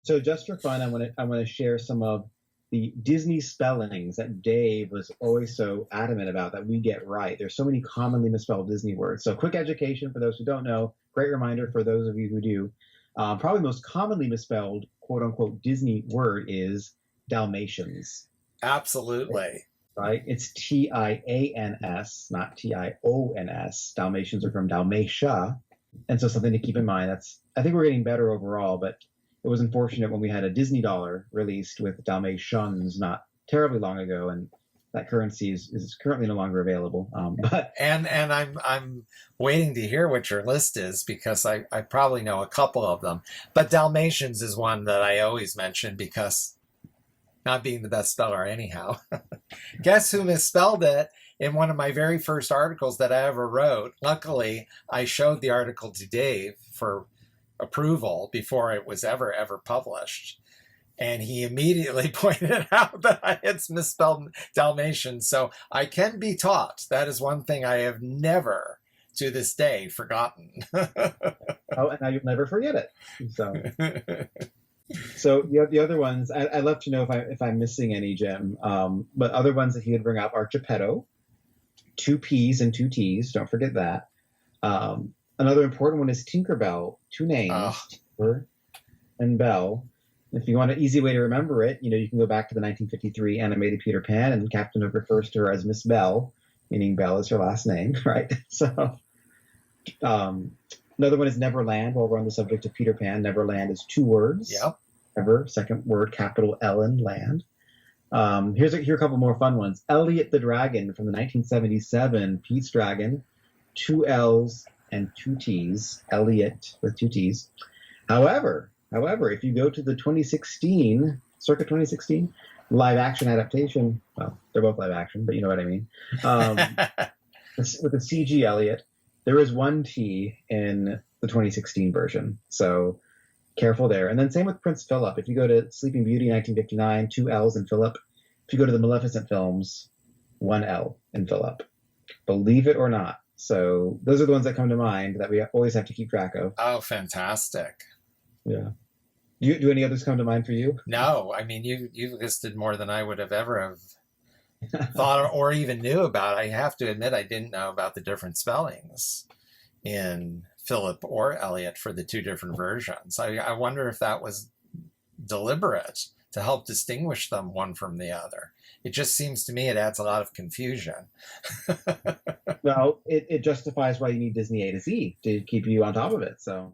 So just for fun, I want to share some of the Disney spellings that Dave was always so adamant about that we get right. There's so many commonly misspelled Disney words. So quick education for those who don't know, great reminder for those of you who do. Probably the most commonly misspelled quote unquote Disney word is Dalmatians. Absolutely. Right? It's Tians, not Tions. Dalmatians are from Dalmatia. And so something to keep in mind. I think we're getting better overall, but it was unfortunate when we had a Disney dollar released with Dalmatians not terribly long ago, and that currency is currently no longer available. But and I'm waiting to hear what your list is because I probably know a couple of them. But Dalmatians is one that I always mention because not being the best speller anyhow. Guess who misspelled it in one of my very first articles that I ever wrote? Luckily, I showed the article to Dave for approval before it was ever published. And he immediately pointed out that I had misspelled Dalmatian. So I can be taught. That is one thing I have never, to this day, forgotten. Oh, and now you'll never forget it. So the other ones, I'd love to know if I'm missing any, Jim. But other ones that he would bring up are Geppetto, two P's and two T's. Don't forget that. Another important one is Tinkerbell, two names, Tinker and Bell. If you want an easy way to remember it, you can go back to the 1953 animated Peter Pan, and Captain Hook refers to her as Miss Bell, meaning Bell is her last name, right? So another one is Neverland. While we're on the subject of Peter Pan, Neverland is two words. Yep. Ever, second word, capital L and land. Here are a couple more fun ones. Elliot the Dragon from the 1977 Pete's Dragon, two L's and two T's. Elliot with two T's. However, if you go to the 2016, circa 2016, live action adaptation, well, they're both live action, but you know what I mean. With the CG Elliot, there is one T in the 2016 version. So careful there. And then same with Prince Philip. If you go to Sleeping Beauty 1959, two L's in Philip. If you go to the Maleficent films, one L in Philip. Believe it or not. So those are the ones that come to mind that we always have to keep track of. Oh, fantastic. Yeah. Do any others come to mind for you? No, I mean, you've listed more than I would have ever thought or even knew about. I have to admit, I didn't know about the different spellings in Philip or Elliot for the two different versions. I wonder if that was deliberate to help distinguish them one from the other. It just seems to me it adds a lot of confusion. No, it justifies why you need Disney A to Z to keep you on top of it. So